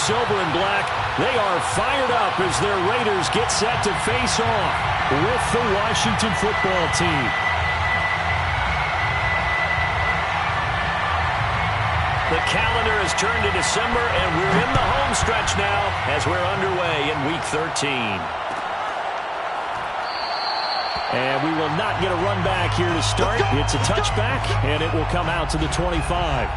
silver and black, they are fired up as their Raiders get set to face off with the Washington football team. The calendar has turned to December, and we're in the home stretch now as we're underway in Week 13. And we will not get a run back here to start. It's a touchback, and it will come out to the 25.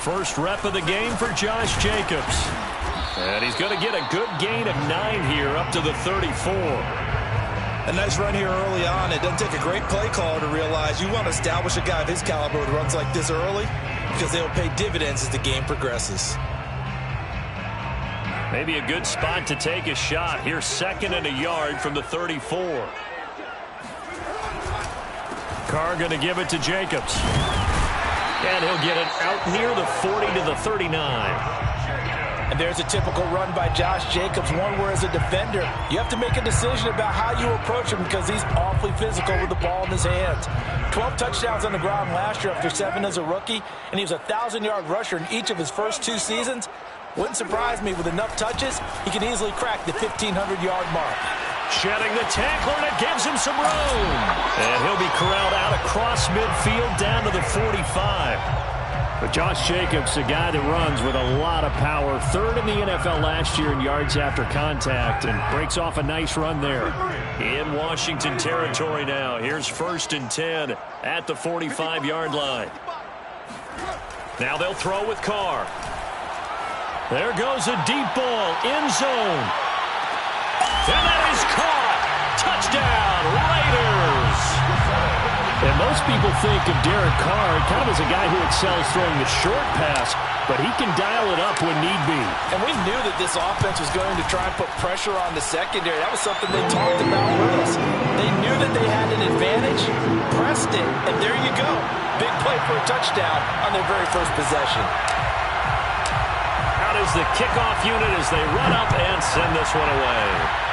First rep of the game for Josh Jacobs. And he's going to get a good gain of 9 here up to the 34. A nice run here early on. It doesn't take a great play caller to realize you want to establish a guy of his caliber with runs like this early because they'll pay dividends as the game progresses. Maybe a good spot to take a shot. Here's 2nd and a yard from the 34. Carr going to give it to Jacobs. And he'll get it out near the 40 to the 39. And there's a typical run by Josh Jacobs, one where as a defender, you have to make a decision about how you approach him because he's awfully physical with the ball in his hands. 12 touchdowns on the ground last year after 7 as a rookie, and he was a 1,000-yard rusher in each of his first 2 seasons. Wouldn't surprise me with enough touches, he can easily crack the 1,500-yard mark. Shedding the tackler, and it gives him some room. And he'll be corralled out across midfield down to the 45. But Josh Jacobs, a guy that runs with a lot of power. 3rd in the NFL last year in yards after contact, and breaks off a nice run there. In Washington territory now. Here's 1st and 10 at the 45-yard line. Now they'll throw with Carr. There goes a deep ball, end zone. And that is caught. Touchdown, Raiders. And most people think of Derek Carr kind of as a guy who excels throwing the short pass, but he can dial it up when need be. And we knew that this offense was going to try and put pressure on the secondary. That was something they talked about with us. They knew that they had an advantage, pressed it, and there you go. Big play for a touchdown on their very first possession. Out is the kickoff unit as they run up and send this one away.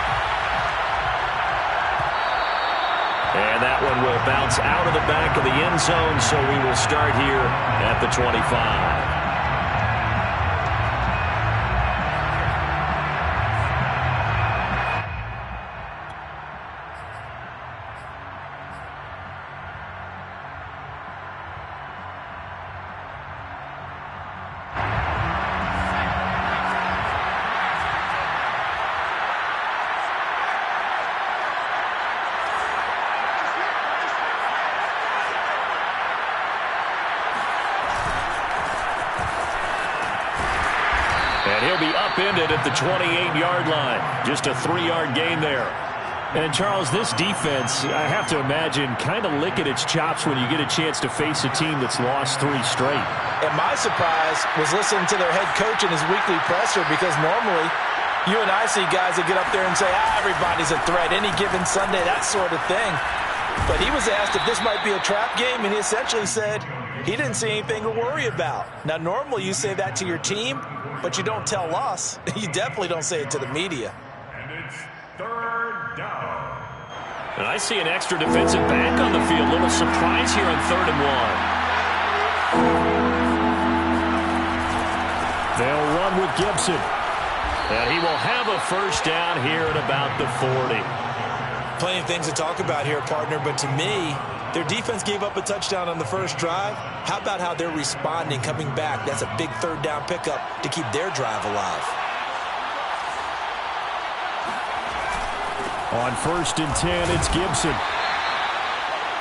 And that one will bounce out of the back of the end zone, so we will start here at the 25. And he'll be upended at the 28-yard line. Just a 3-yard gain there. And, Charles, this defense, I have to imagine, kind of licking its chops when you get a chance to face a team that's lost 3 straight. And my surprise was listening to their head coach in his weekly presser, because normally you and I see guys that get up there and say, everybody's a threat, any given Sunday, that sort of thing. But he was asked if this might be a trap game, and he essentially said he didn't see anything to worry about. Now, normally you say that to your team, but you don't tell us. You definitely don't say it to the media. And it's 3rd down. And I see an extra defensive back on the field. Little surprise here on 3rd and 1. They'll run with Gibson. And he will have a first down here at about the 40. Plenty of things to talk about here, partner, but to me, their defense gave up a touchdown on the first drive. How about how they're responding, coming back? That's a big 3rd down pickup to keep their drive alive. On 1st and 10, it's Gibson.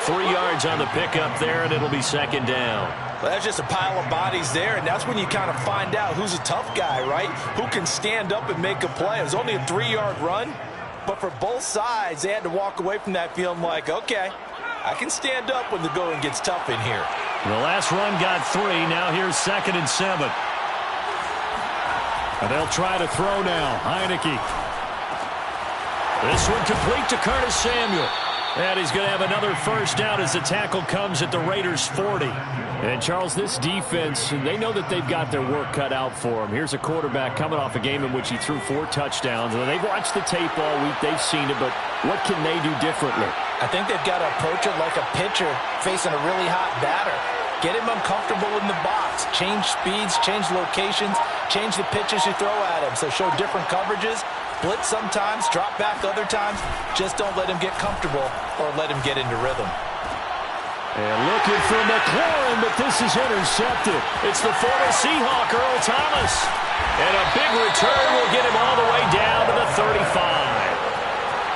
3 yards on the pickup there, and it'll be second down. Well, that's just a pile of bodies there, and that's when you kind of find out who's a tough guy, right? Who can stand up and make a play. It was only a 3-yard run, but for both sides, they had to walk away from that feeling like, okay, I can stand up when the going gets tough in here. The last run got 3. Now here's 2nd and 7. And they'll try to throw now. Heineke. This one complete to Curtis Samuel. And he's going to have another first down as the tackle comes at the Raiders' 40. And, Charles, this defense, they know that they've got their work cut out for them. Here's a quarterback coming off a game in which he threw 4 touchdowns. And they've watched the tape all week. They've seen it, but what can they do differently? I think they've got to approach it like a pitcher facing a really hot batter. Get him uncomfortable in the box. Change speeds, change locations, change the pitches you throw at him. So show different coverages. Blitz sometimes, drop back other times. Just don't let him get comfortable or let him get into rhythm. And looking for McLaurin, but this is intercepted. It's the former Seahawk, Earl Thomas. And a big return will get him all the way down to the 35.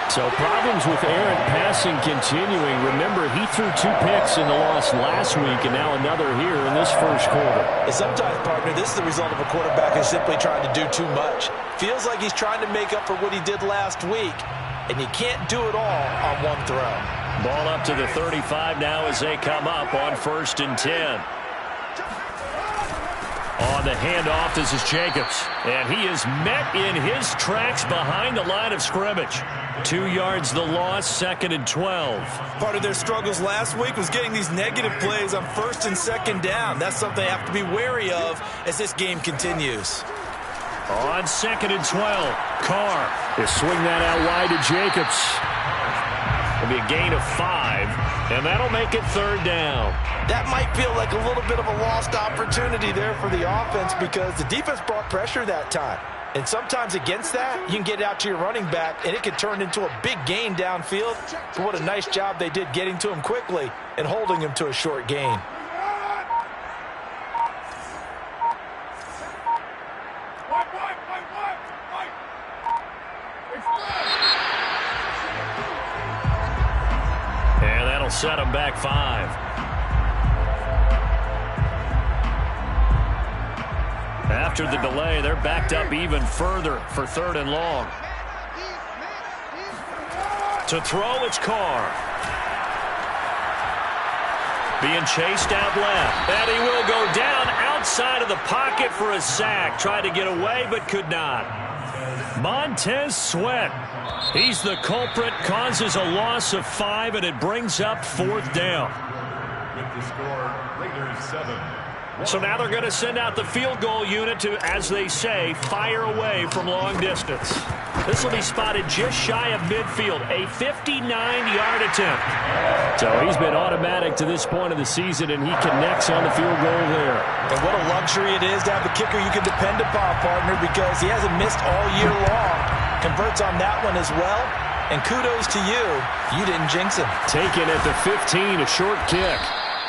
So problems with errant passing continuing. Remember, he threw 2 picks in the loss last week, and now another here in this first quarter. And sometimes, partner, this is the result of a quarterback who's simply trying to do too much. Feels like he's trying to make up for what he did last week, and you can't do it all on one throw. Ball up to the 35 now as they come up on 1st and 10. On the handoff, this is Jacobs. And he is met in his tracks behind the line of scrimmage. 2 yards the loss, 2nd and 12. Part of their struggles last week was getting these negative plays on 1st and 2nd down. That's something they have to be wary of as this game continues. On 2nd and 12, Carr will swing that out wide to Jacobs. It'll be a gain of 5, and that'll make it 3rd down. That might feel like a little bit of a lost opportunity there for the offense because the defense brought pressure that time. And sometimes against that, you can get it out to your running back, and it could turn into a big gain downfield. But what a nice job they did getting to him quickly and holding him to a short gain. And that'll set him back 5. After the delay, they're backed up even further for 3rd and long. To throw, it's Carr. Being chased out left. And he will go down outside of the pocket for a sack. Tried to get away, but could not. Montez Sweat. He's the culprit, causes a loss of 5, and it brings up 4th down. With the score, Raiders 7. So now they're going to send out the field goal unit to, as they say, fire away from long distance. This will be spotted just shy of midfield, a 59-yard attempt. So he's been automatic to this point of the season, and he connects on the field goal there. And what a luxury it is to have a kicker you can depend upon, partner, because he hasn't missed all year long. Converts on that one as well. And kudos to you. You didn't jinx him. Taken at the 15, a short kick.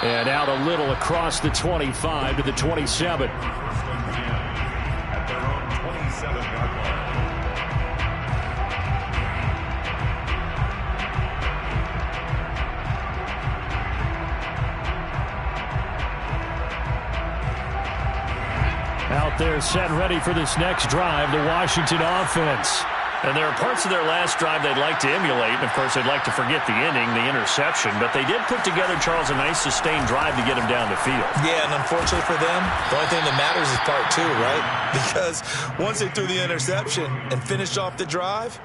And out a little across the 25 to the 27. At their own 27-yard line. Out there set ready for this next drive, the Washington offense. And there are parts of their last drive they'd like to emulate. And, of course, they'd like to forget the inning, the interception. But they did put together, Charles, a nice sustained drive to get him down the field. Yeah, and unfortunately for them, the only thing that matters is part 2, right? Because once they threw the interception and finished off the drive,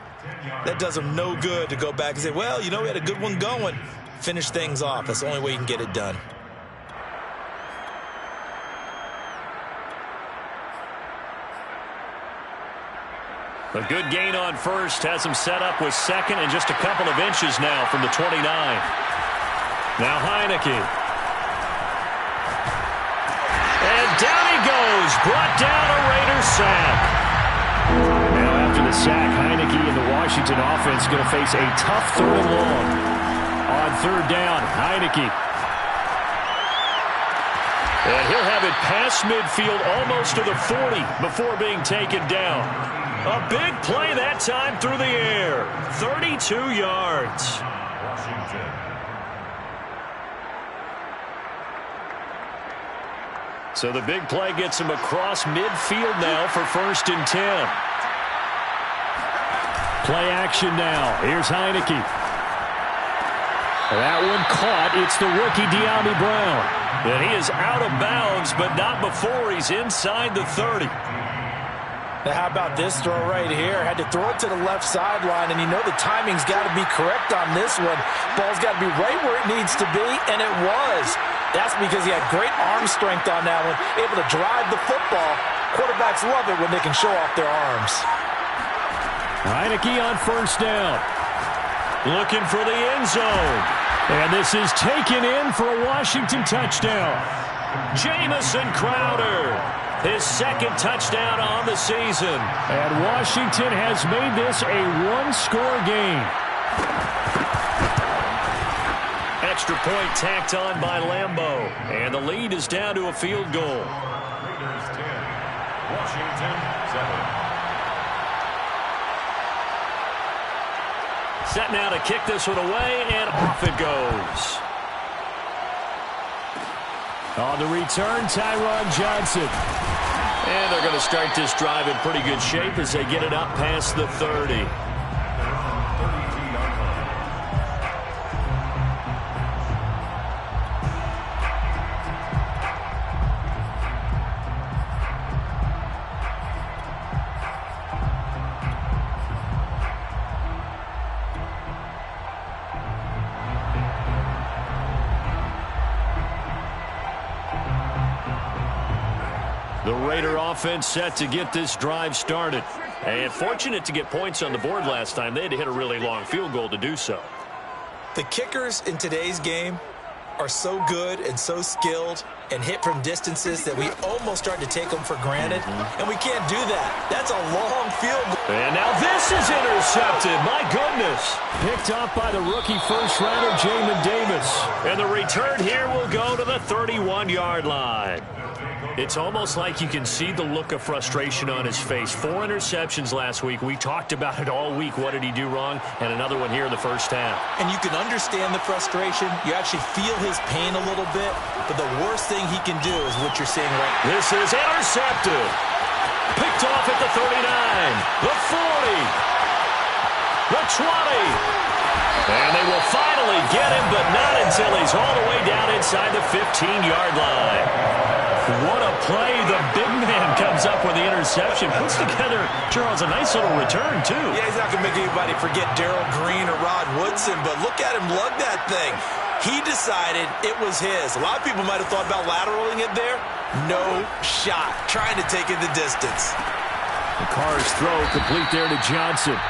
that does them no good to go back and say, well, you know, we had a good one going. Finish things off. That's the only way you can get it done. A good gain on 1st has him set up with 2nd and just a couple of inches now from the 29. Now Heineke. And down he goes. Brought down a Raiders sack. Now after the sack, Heineke and the Washington offense going to face a tough 3rd and long. On 3rd down, Heineke. And he'll have it past midfield almost to the 40 before being taken down. A big play that time through the air. 32 yards. Washington. So the big play gets him across midfield now for 1st and 10. Play action now. Here's Heineke. That one caught. It's the rookie De'Ami Brown. And he is out of bounds, but not before he's inside the 30. Now how about this throw right here? Had to throw it to the left sideline, and you know the timing's got to be correct on this one. Ball's got to be right where it needs to be, and it was. That's because he had great arm strength on that one, able to drive the football. Quarterbacks love it when they can show off their arms. Heineke on 1st down. Looking for the end zone. And this is taken in for a Washington touchdown. Jamison Crowder, his 2nd touchdown on the season. And Washington has made this a one-score game. Extra point tacked on by Lambeau. And the lead is down to a field goal. Raiders 10, Washington 7. Set now to kick this one away, and off it goes. On the return, Tyron Johnson. And they're going to start this drive in pretty good shape as they get it up past the 30. The Raider offense set to get this drive started. And fortunate to get points on the board last time. They had to hit a really long field goal to do so. The kickers in today's game are so good and so skilled and hit from distances that we almost start to take them for granted. And we can't do that. That's a long field goal. And now this is intercepted. My goodness. Picked off by the rookie first-rounder, Jamin Davis. And the return here will go to the 31-yard line. It's almost like you can see the look of frustration on his face. 4 interceptions last week. We talked about it all week. What did he do wrong? And another one here in the first half. And you can understand the frustration. You actually feel his pain a little bit. But the worst thing he can do is what you're seeing right now. This is intercepted. Picked off at the 39. The 40. The 20. And they will finally get him, but not until he's all the way down inside the 15-yard line. What a play. The big man comes up with the interception. Puts together, Charles, a nice little return, too. Yeah, he's not going to make anybody forget Darrell Green or Rod Woodson, but look at him lug that thing. He decided it was his. A lot of people might have thought about lateraling it there. No shot. Trying to take it the distance. The Carr's throw complete there to Johnson.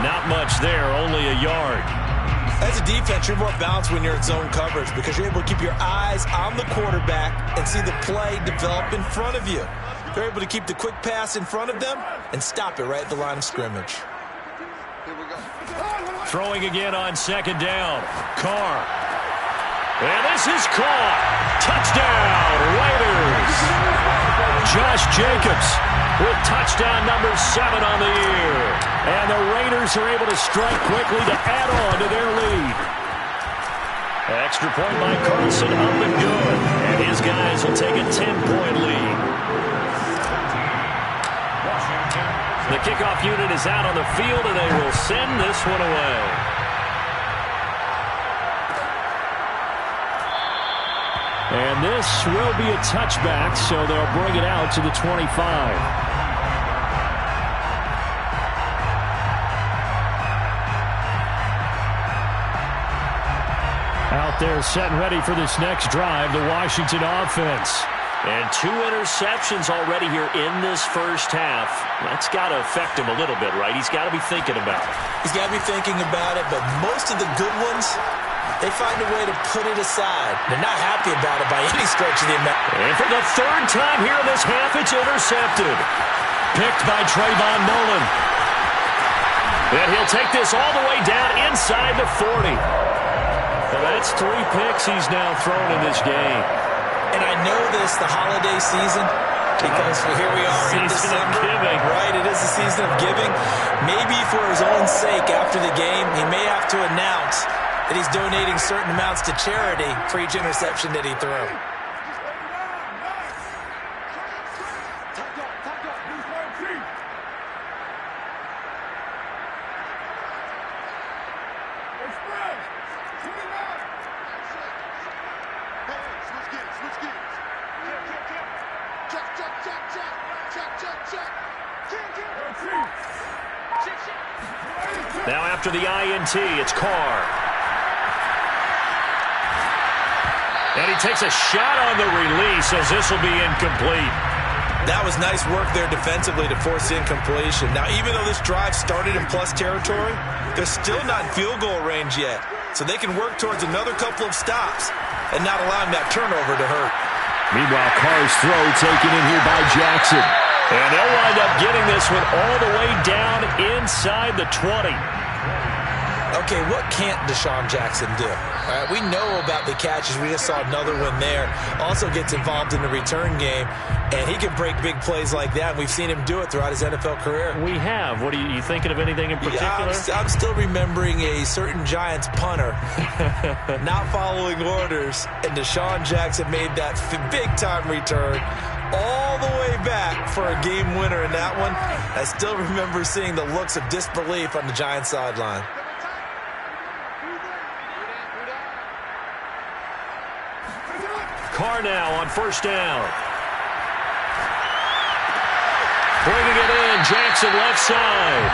Not much there, only a yard. As a defense, you're more balanced when you're in zone coverage because you're able to keep your eyes on the quarterback and see the play develop in front of you. You're able to keep the quick pass in front of them and stop it right at the line of scrimmage. Throwing again on 2nd down. Carr. And this is caught. Touchdown, Raiders. Josh Jacobs with touchdown number 7 on the year. And the Raiders are able to strike quickly to add on to their lead. Extra point by Carlson, up and good. And his guys will take a 10-point lead. The kickoff unit is out on the field, and they will send this one away. And this will be a touchback, so they'll bring it out to the 25. Out there set and ready for this next drive, the Washington offense. And 2 interceptions already here in this first half. That's got to affect him a little bit, right? He's got to be thinking about it. He's got to be thinking about it, but most of the good ones, they find a way to put it aside. They're not happy about it by any stretch of the imagination. And for the 3rd time here in this half, it's intercepted. Picked by Trayvon Mullen. And he'll take this all the way down inside the 40. Well, that's 3 picks he's now thrown in this game. And I know this, the holiday season, because here we are in December. Giving. Right, it is the season of giving. Maybe for his own sake after the game, he may have to announce that he's donating certain amounts to charity for each interception that he threw. Now after the INT, it's Carr. And he takes a shot on the release as this will be incomplete. That was nice work there defensively to force incompletion. Now, even though this drive started in plus territory, they're still not in field goal range yet. So they can work towards another couple of stops and not allowing that turnover to hurt. Meanwhile, Carr's throw taken in here by Jackson. And they'll wind up getting this one all the way down inside the 20. Okay, what can't Deshaun Jackson do? We know about the catches. We just saw another one there. Also gets involved in the return game, and he can break big plays like that. We've seen him do it throughout his NFL career. We have. What are you thinking of anything in particular? Yeah, I'm still remembering a certain Giants punter not following orders, and Deshaun Jackson made that big-time return all the way back for a game winner in that one. I still remember seeing the looks of disbelief on the Giants sideline. Carr now on first down. Bringing it in, Jackson left side.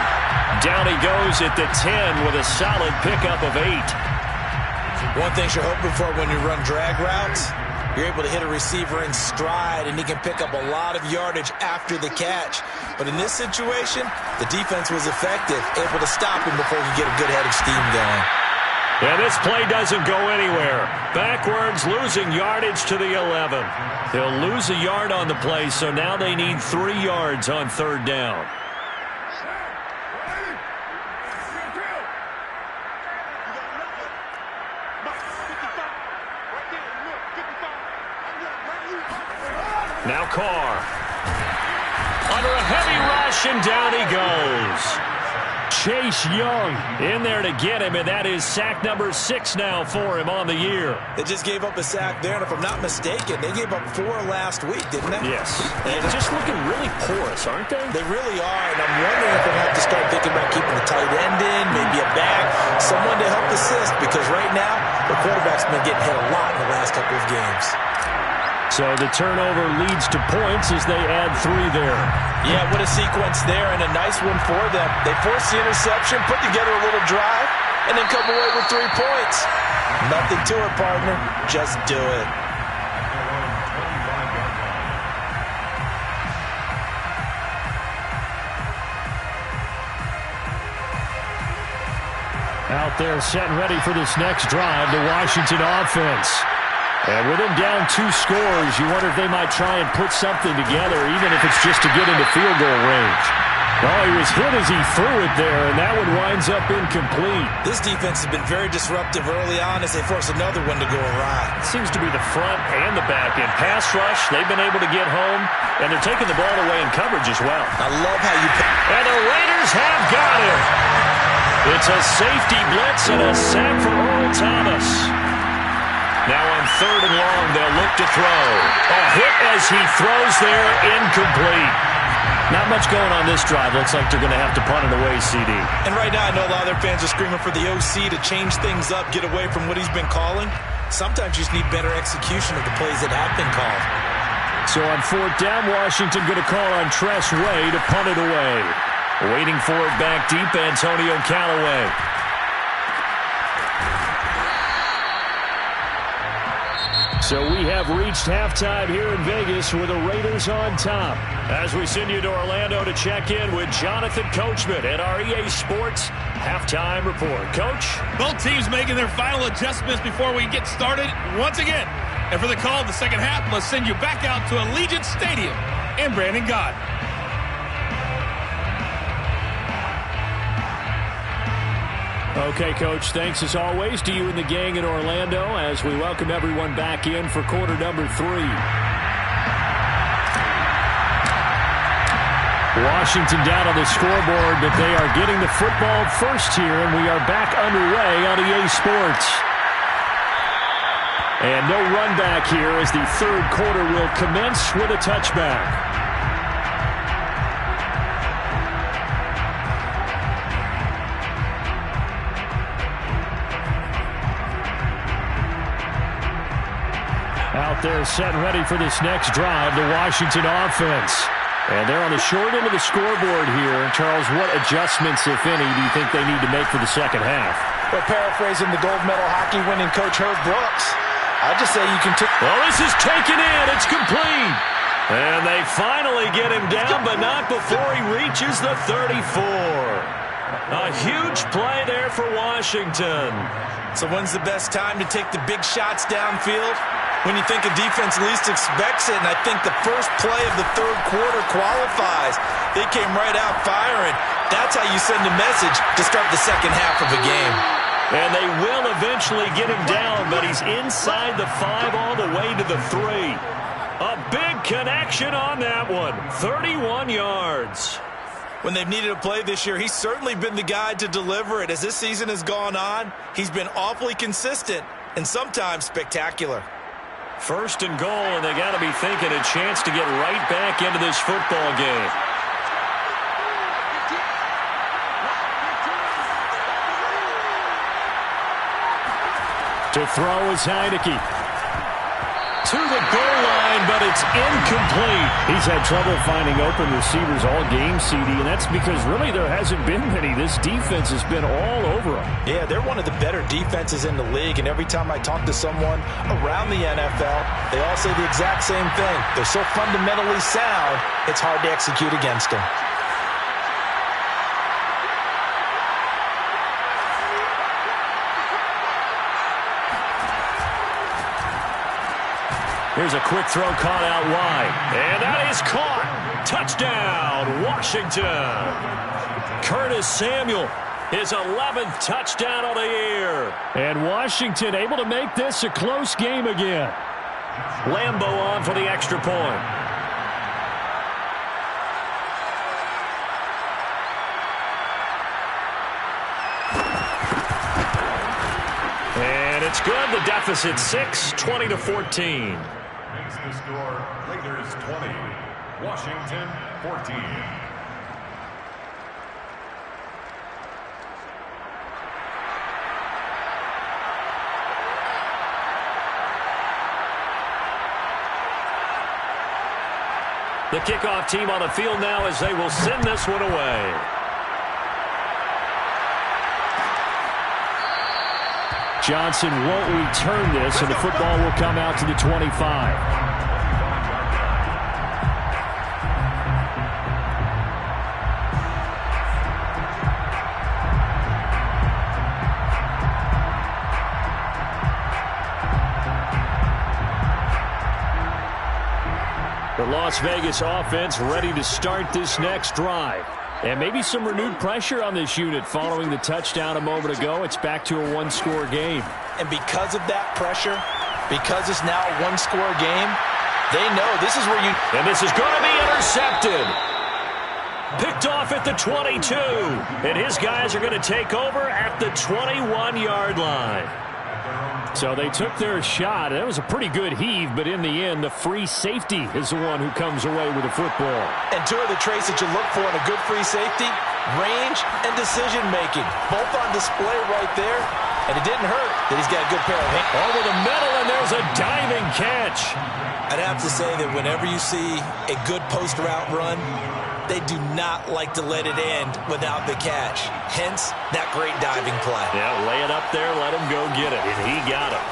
Down he goes at the 10 with a solid pickup of 8. One thing you're hoping for when you run drag routes, you're able to hit a receiver in stride, and he can pick up a lot of yardage after the catch. But in this situation, the defense was effective, able to stop him before he could get a good head of steam going. And this play doesn't go anywhere. Backwards, losing yardage to the 11. They'll lose a yard on the play, so now they need 3 yards on third down. Now Carr. Under a heavy rush, and down he goes. Chase Young in there to get him, and that is sack number 6 now for him on the year. They just gave up a sack there, and if I'm not mistaken, they gave up 4 last week, didn't they? Yes. And just looking really porous, aren't they? They really are, and I'm wondering if they'll have to start thinking about keeping the tight end in, maybe a back, someone to help assist, because right now, the quarterback's been getting hit a lot in the last couple of games. So the turnover leads to points as they add 3 there. Yeah, what a sequence there, and a nice one for them. They force the interception, put together a little drive, and then come away with 3 points. Nothing to it, partner. Just do it. Out there set and ready for this next drive, the Washington offense. And with him down 2 scores, you wonder if they might try and put something together, even if it's just to get into field goal range. Oh, he was hit as he threw it there, and that one winds up incomplete. This defense has been very disruptive early on as they force another one to go awry. It seems to be the front and the back. In pass rush, they've been able to get home, and they're taking the ball away in coverage as well. I love how you... And the Raiders have got him. It's a safety blitz and a sack for Earl Thomas. Now on third and long, they'll look to throw. A hit as he throws there, incomplete. Not much going on this drive. Looks like they're going to have to punt it away, CD. And right now, I know a lot of their fans are screaming for the OC to change things up, get away from what he's been calling. Sometimes you just need better execution of the plays that have been called. So on fourth down, Washington going to call on Tress Way to punt it away. Waiting for it back deep, Antonio Callaway. So we have reached halftime here in Vegas with the Raiders on top. As we send you to Orlando to check in with Jonathan Coachman at our EA Sports Halftime Report. Coach? Both teams making their final adjustments before we get started once again. And for the call of the second half, let's send you back out to Allegiant Stadium in Brandon God. Okay, Coach, thanks as always to you and the gang in Orlando as we welcome everyone back in for quarter number 3. Washington down on the scoreboard, but they are getting the football first here, and we are back underway on EA Sports. And no run back here as the third quarter will commence with a touchback. out there set and ready for this next drive, the Washington offense. And they're on the short end of the scoreboard here. Charles, what adjustments, if any, do you think they need to make for the second half? Well, paraphrasing the gold medal hockey winning coach Herb Brooks, I'd just say you can take... Well, this is taken in. It's complete. And they finally get him down, but not before he reaches the 34. A huge play there for Washington. So when's the best time to take the big shots downfield? When you think a defense least expects it, and I think the first play of the third quarter qualifies. They came right out firing. That's how you send a message to start the second half of a game. And they will eventually get him down, but he's inside the 5 all the way to the 3. A big connection on that one. 31 yards. When they've needed a play this year, he's certainly been the guy to deliver it. As this season has gone on, he's been awfully consistent and sometimes spectacular. First and goal, and they got to be thinking a chance to get right back into this football game. To throw is Heineke. To the goal line, but it's incomplete. He's had trouble finding open receivers all game, CD, and that's because really there hasn't been many. This defense has been all over them. Yeah, they're one of the better defenses in the league, and every time I talk to someone around the NFL, they all say the exact same thing. They're so fundamentally sound, it's hard to execute against them. Here's a quick throw caught out wide. And that is caught. Touchdown, Washington. Curtis Samuel, his 11th touchdown of the year. And Washington able to make this a close game again. Lambo on for the extra point. And it's good. The deficit 6, 20-14. Makes the score Raiders 20, Washington 14. The kickoff team on the field now as they will send this one away. Johnson won't return this, and the football will come out to the 25. The Las Vegas offense ready to start this next drive. And maybe some renewed pressure on this unit following the touchdown a moment ago. It's back to a one-score game. And because of that pressure, because it's now a one-score game, they know this is where you... And this is going to be intercepted. Picked off at the 22. And his guys are going to take over at the 21-yard line. So they took their shot. That was a pretty good heave, but in the end, the free safety is the one who comes away with the football. And two of the traits that you look for in a good free safety, range and decision-making. Both on display right there, and it didn't hurt that he's got a good pair of hands. Over the middle, and there's a diving catch. I'd have to say that whenever you see a good post route run, they do not like to let it end without the catch. Hence, that great diving play. Yeah, lay it up there, let him go get it, and he got it.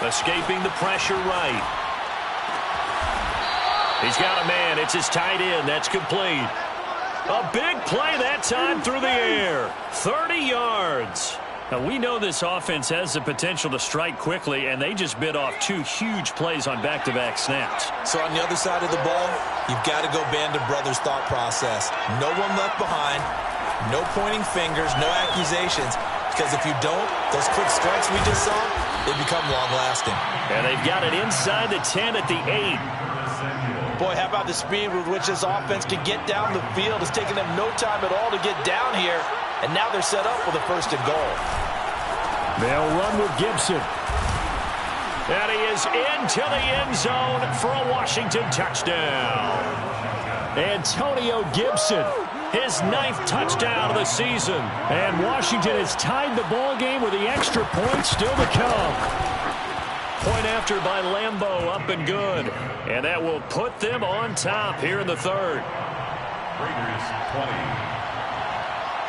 Escaping the pressure right. He's got a man. It's his tight end. That's complete. A big play that time through the air. 30 yards. Now, we know this offense has the potential to strike quickly, and they just bit off 2 huge plays on back-to-back snaps. So on the other side of the ball, you've got to go Band of Brothers thought process. No one left behind, no pointing fingers, no accusations, because if you don't, those quick strikes we just saw, they become long-lasting. And they've got it inside the 10 at the 8. Boy, how about the speed with which this offense can get down the field? It's taken them no time at all to get down here. And now they're set up with a first and goal. They'll run with Gibson. And he is into the end zone for a Washington touchdown. Antonio Gibson His 9th touchdown of the season. And Washington has tied the ball game with the extra point still to come. Point after by Lambeau, up and good. And that will put them on top here in the third. Raiders 20.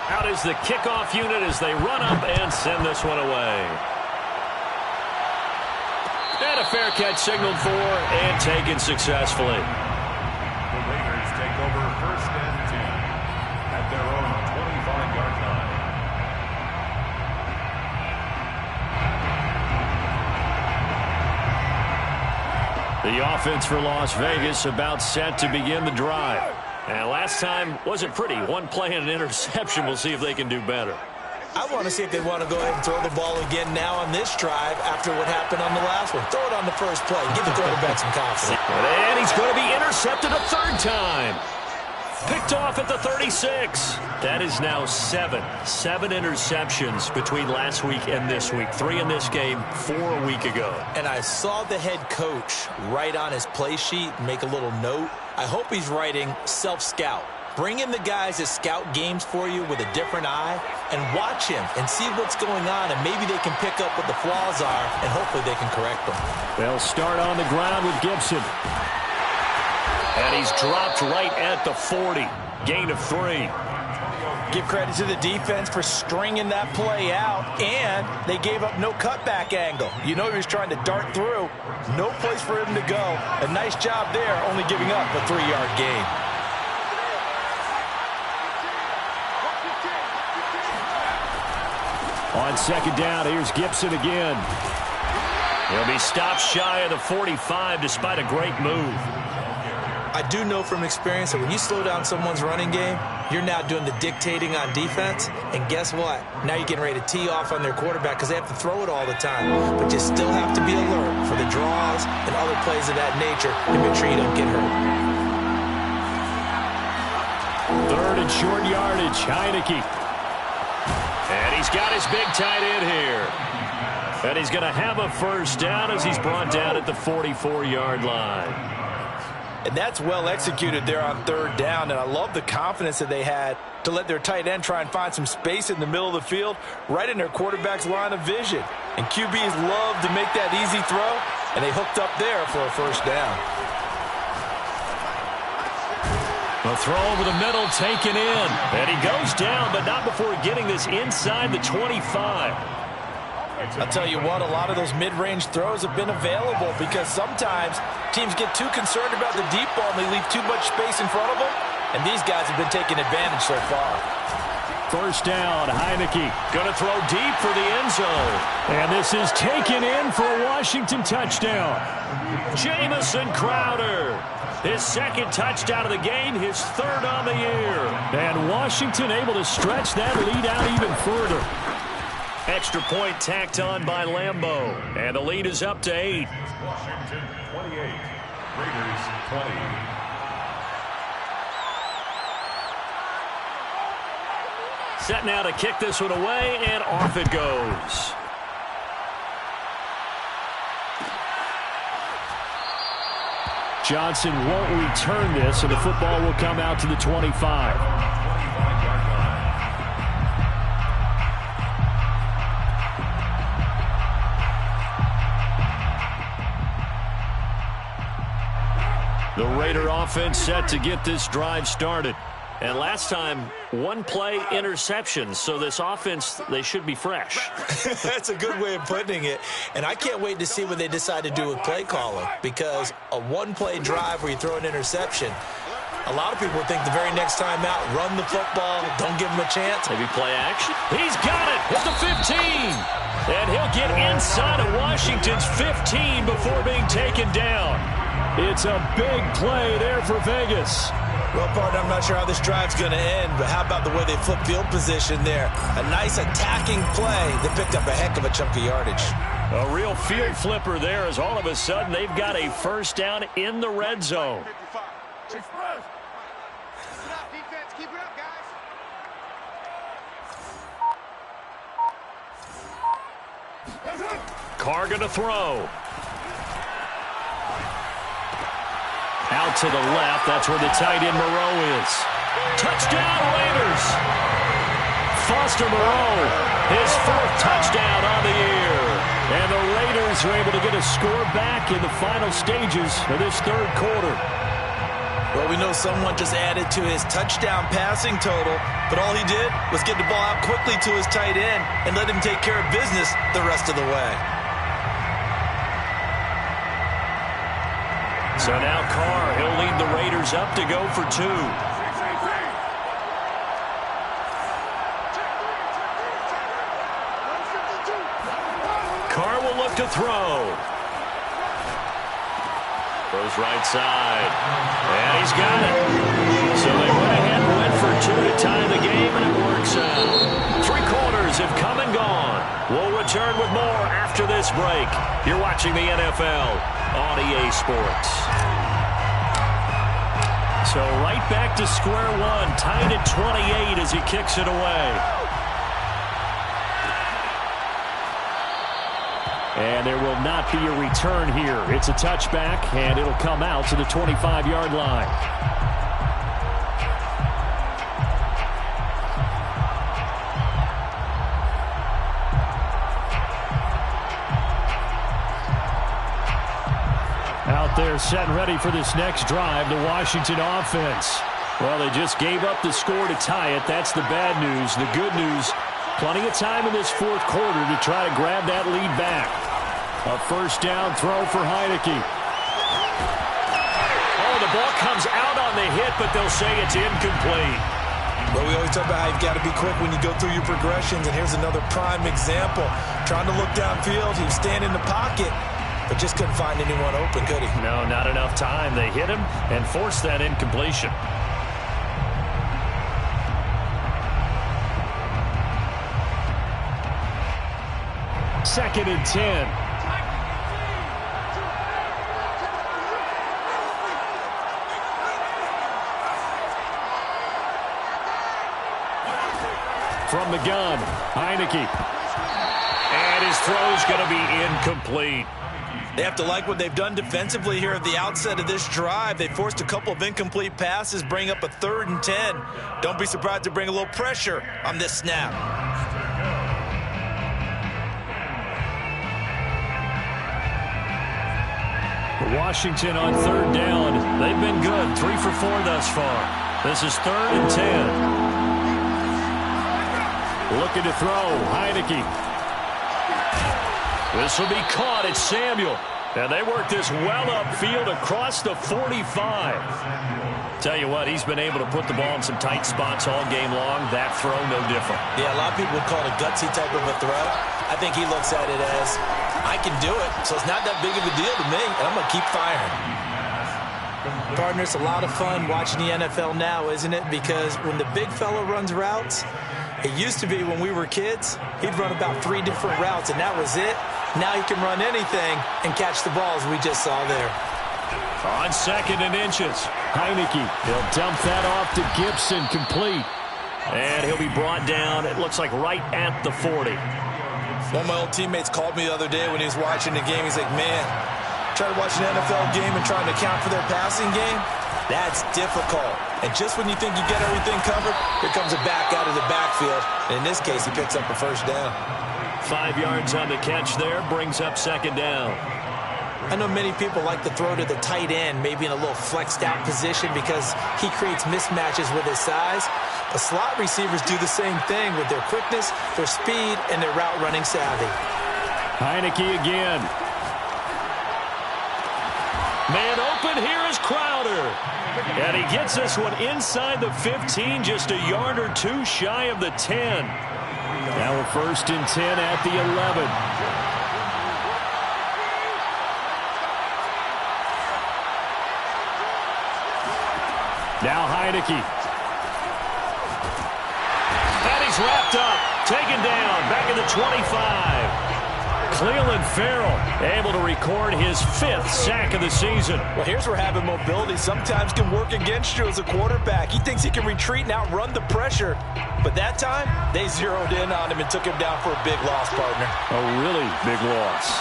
Out is the kickoff unit as they run up and send this one away. And a fair catch signaled for and taken successfully. The Raiders take over 1st and 10 at their own 25-yard line. The offense for Las Vegas about set to begin the drive. And last time wasn't pretty. One play and an interception. We'll see if they can do better. I want to see if they want to go ahead and throw the ball again now on this drive after what happened on the last one. Throw it on the first play. Give the quarterback some confidence. And he's going to be intercepted a 3rd time. Picked off at the 36. That is now 7 interceptions between last week and this week. 3 in this game, 4 a week ago. And I saw the head coach write on his play sheet, make a little note. I hope he's writing self-scout. Bring in the guys that scout games for you with a different eye and watch him and see what's going on, and maybe they can pick up what the flaws are, and hopefully they can correct them. They'll start on the ground with Gibson. And he's dropped right at the 40. Gain of 3. Give credit to the defense for stringing that play out, and they gave up no cutback angle. You know he was trying to dart through. No place for him to go. A nice job there, only giving up a 3-yard gain. On 2nd down, here's Gibson again. He'll be stopped shy of the 45 despite a great move. I do know from experience that when you slow down someone's running game, you're now doing the dictating on defense. And guess what? Now you're getting ready to tee off on their quarterback because they have to throw it all the time. But you still have to be alert for the draws and other plays of that nature to make sure you don't get hurt. 3rd and short yardage, Heineke. And he's got his big tight end here. And he's going to have a 1st down as he's brought down at the 44-yard line. And that's well executed there on 3rd down, and I love the confidence that they had to let their tight end try and find some space in the middle of the field, right in their quarterback's line of vision. And QBs love to make that easy throw, and they hooked up there for a 1st down. A throw over the middle taken in. And he goes down, but not before getting this inside the 25. I'll tell you what, a lot of those mid-range throws have been available because sometimes teams get too concerned about the deep ball and they leave too much space in front of them, and these guys have been taking advantage so far. 1st down, Heineke going to throw deep for the end zone. And this is taken in for a Washington touchdown. Jamison Crowder, his 2nd touchdown of the game, his 3rd on the year. And Washington able to stretch that lead out even further. Extra point tacked on by Lambeau. And the lead is up to 8. Washington 28. Raiders 20. Set now to kick this one away, and off it goes. Johnson won't return this, and the football will come out to the 25. The Raider offense set to get this drive started. And last time, 1 play interception. So this offense, they should be fresh. That's a good way of putting it. And I can't wait to see what they decide to do with play calling, because a 1-play drive where you throw an interception, a lot of people think the very next time out, run the football, don't give them a chance. Maybe play action. He's got it at the 15. And he'll get inside of Washington's 15 before being taken down. It's a big play there for Vegas. Well, partner, I'm not sure how this drive's going to end, but how about the way they flip field position there? A nice attacking play that picked up a heck of a chunk of yardage. A real field flipper there, as all of a sudden they've got a 1st down in the red zone. Carr going to throw. Out to the left. That's where the tight end Moreau is. Touchdown, to Moreau. His 4th touchdown on the year. And the Raiders are able to get a score back in the final stages of this 3rd quarter. Well, we know someone just added to his touchdown passing total, but all he did was get the ball out quickly to his tight end and let him take care of business the rest of the way. So now Carr, he'll lead the Raiders up to go for 2. Carr will look to throw. Throws right side. And he's got it. So they went ahead and went for 2 to tie the game, and it works out. 3 quarters have come and gone. We'll return with more after this break. You're watching the NFL on EA Sports. So right back to square one, tied at 28 as he kicks it away. And there will not be a return here. It's a touchback, and it'll come out to the 25-yard line. Out there set and ready for this next drive, the Washington offense. Well, they just gave up the score to tie it. That's the bad news. The good news, plenty of time in this 4th quarter to try to grab that lead back. A 1st down throw for Heineke. Oh, the ball comes out on the hit, but they'll say it's incomplete. Well, we always talk about how you've got to be quick when you go through your progressions, and here's another prime example. Trying to look downfield, he was standing in the pocket, but just couldn't find anyone open, could he? No, not enough time. They hit him and forced that incompletion. Second and 10. From the gun, Heineke. And his throw's going to be incomplete. They have to like what they've done defensively here at the outset of this drive. They forced a couple of incomplete passes, bring up a 3rd and 10. Don't be surprised to bring a little pressure on this snap. Washington on 3rd down. They've been good. 3 for 4 thus far. This is 3rd and 10. Looking to throw, Heineke. This will be caught. It's Samuel. And they work this well upfield across the 45. Tell you what, he's been able to put the ball in some tight spots all game long. That throw, no different. Yeah, a lot of people would call it a gutsy type of a throw. I think he looks at it as, I can do it, so it's not that big of a deal to me, and I'm going to keep firing. Partner, it's a lot of fun watching the NFL now, isn't it? Because when the big fella runs routes, it used to be when we were kids, he'd run about 3 different routes, and that was it. Now he can run anything and catch the balls we just saw there. On 2nd and inches, Heineke. He'll dump that off to Gibson, complete. And he'll be brought down, it looks like right at the 40. One of my old teammates called me the other day when he was watching the game. He's like, man, trying to watch an NFL game and trying to account for their passing game, that's difficult. And just when you think you get everything covered, here comes a back out of the backfield. And in this case, he picks up a 1st down. 5 yards on the catch there, brings up 2nd down. I know many people like to throw to the tight end, maybe in a little flexed out position because he creates mismatches with his size. But slot receivers do the same thing with their quickness, their speed, and their route running savvy. Heineke again. Man open, here is Crowder. And he gets this one inside the 15, just a yard or 2 shy of the 10. Now we're 1st and 10 at the 11. Now Heineke. And he's wrapped up, taken down, back at the 25. Cleveland Farrell able to record his 5th sack of the season. Well, here's where having mobility sometimes can work against you as a quarterback. He thinks he can retreat and outrun the pressure. But that time, they zeroed in on him and took him down for a big loss, partner. A really big loss.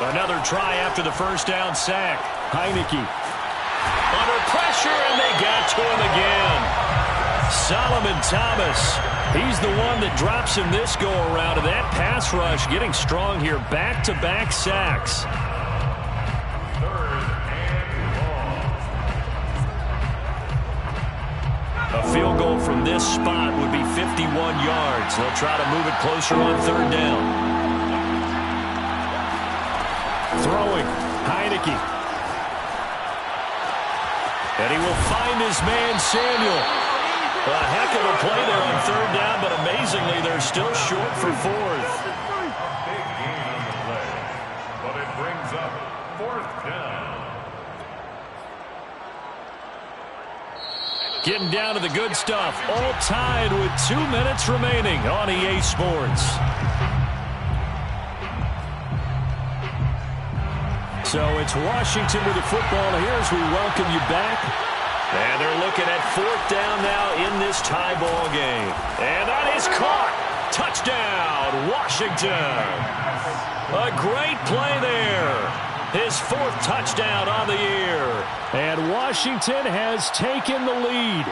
Another try after the 1st down sack. Heineke under pressure, and they got to him again. Solomon Thomas. He's the one that drops him this go-around, and that pass rush getting strong here. Back-to-back sacks. A field goal from this spot would be 51 yards. They'll try to move it closer on third down. Throwing, Heineke. And he will find his man, Samuel. A heck of a play there on third down, but amazingly, they're still short for fourth. Big gain on the play, but it brings up fourth down. Getting down to the good stuff. All tied with 2 minutes remaining on EA Sports. So it's Washington with the football here as we welcome you back. And they're looking at fourth down now in this tie ball game. And that is caught. Touchdown, Washington. A great play there. His fourth touchdown on the year. And Washington has taken the lead.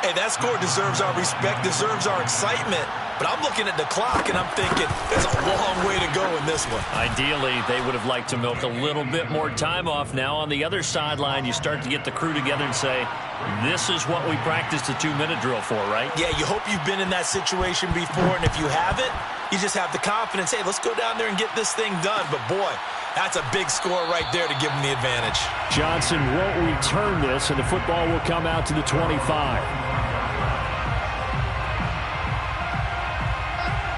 Hey, that score deserves our respect, deserves our excitement. But I'm looking at the clock, and I'm thinking there's a long way to go in this one. Ideally, they would have liked to milk a little bit more time off. Now, on the other sideline, you start to get the crew together and say, this is what we practiced the 2-minute drill for, right? Yeah, you hope you've been in that situation before, and if you haven't, you just have the confidence, hey, let's go down there and get this thing done. But, boy, that's a big score right there to give them the advantage. Johnson won't return this, and the football will come out to the 25.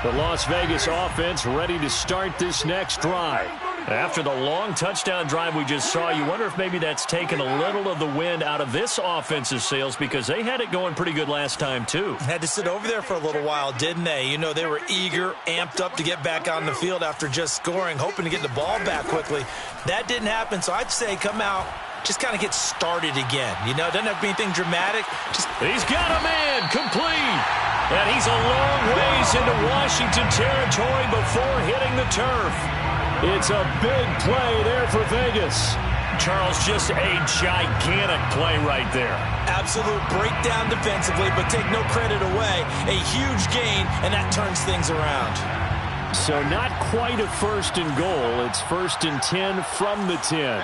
The Las Vegas offense ready to start this next drive. After the long touchdown drive we just saw, you wonder if maybe that's taken a little of the wind out of this offense's sails because they had it going pretty good last time, too. Had to sit over there for a little while, didn't they? You know, they were eager, amped up to get back on the field after just scoring, hoping to get the ball back quickly. That didn't happen, so I'd say come out, just kind of get started again. You know, doesn't have to be anything dramatic. He's got a man, complete. And he's a long ways into Washington territory before hitting the turf. It's a big play there for Vegas. Charles, just a gigantic play right there. Absolute breakdown defensively, but take no credit away. A huge gain, and that turns things around. So not quite a first and goal. It's first and 10 from the 10.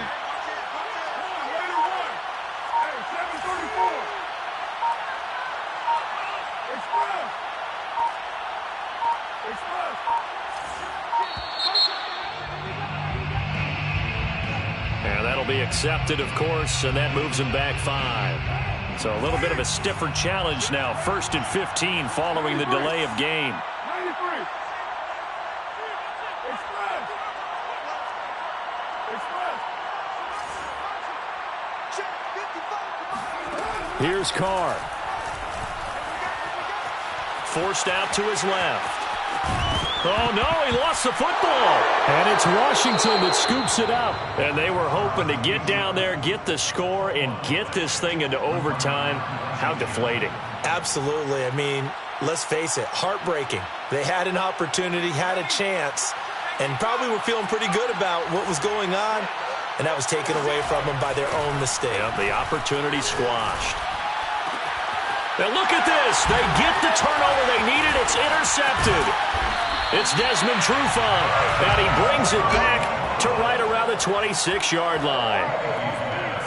Be accepted, of course, and that moves him back 5. So a little bit of a stiffer challenge now. First and 15 following the delay of game. Here's Carr. Forced out to his left. Oh, no, he lost the football. And it's Washington that scoops it up. And they were hoping to get down there, get the score, and get this thing into overtime. How deflating. Absolutely. I mean, let's face it, heartbreaking. They had an opportunity, had a chance, and probably were feeling pretty good about what was going on, and that was taken away from them by their own mistake. Yep, the opportunity squashed. Now look at this. They get the turnover they needed. It's intercepted. It's Desmond Trufant, and he brings it back to right around the 26-yard line.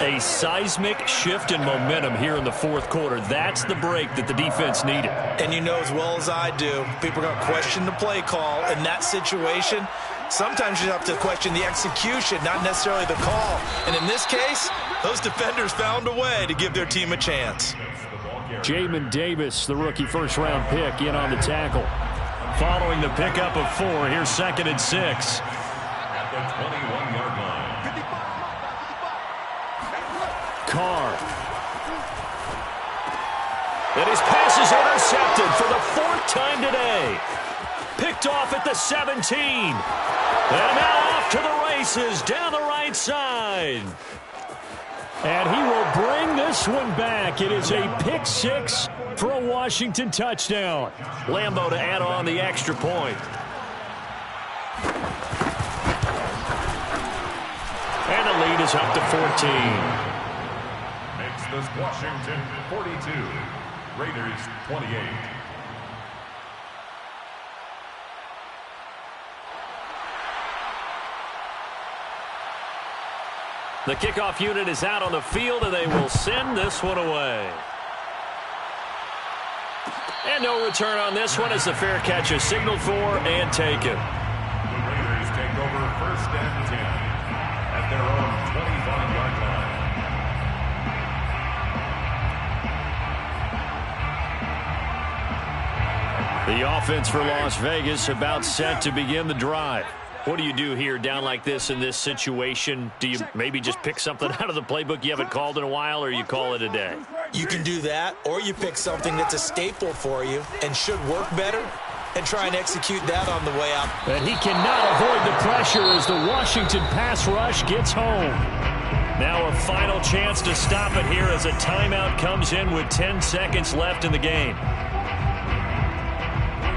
A seismic shift in momentum here in the fourth quarter. That's the break that the defense needed. And you know as well as I do, people are going to question the play call in that situation. Sometimes you have to question the execution, not necessarily the call. And in this case, those defenders found a way to give their team a chance. Jamin Davis, the rookie first-round pick, in on the tackle. Following the pickup of 4, here's 2nd and 6. At the 21-yard line. Carr. And his pass is intercepted for the 4th time today. Picked off at the 17. And now off to the races down the right side. And he will bring this one back. It is a pick 6 for a Washington touchdown. Lambo to add on the extra point. And the lead is up to 14. Makes this Washington 42, Raiders 28. The kickoff unit is out on the field, and they will send this one away. And no return on this one as the fair catch is signaled for and taken. The Raiders take over 1st and 10 at their own 25-yard line. The offense for Las Vegas about set to begin the drive. What do you do here down like this in this situation? Do you maybe just pick something out of the playbook you haven't called in a while, or you call it a day? You can do that, or you pick something that's a staple for you and should work better and try and execute that on the way out. And he cannot avoid the pressure as the Washington pass rush gets home. Now a final chance to stop it here as a timeout comes in with 10 seconds left in the game.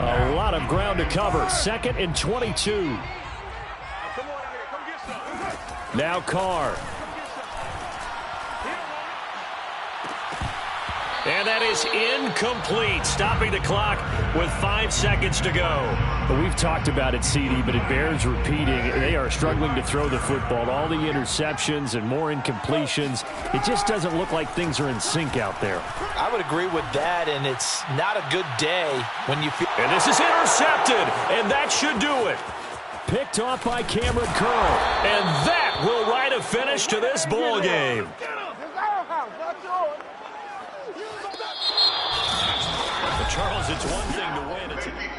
A lot of ground to cover. 2nd and 22. Now Carr. And that is incomplete, stopping the clock with 5 seconds to go. But we've talked about it, CD, but it bears repeating. They are struggling to throw the football. All the interceptions and more incompletions. It just doesn't look like things are in sync out there. I would agree with that, and it's not a good day when you feel... And this is intercepted, and that should do it. Picked off by Cameron Curl, and that will write a finish to this ball game. Charles, it's one thing to win.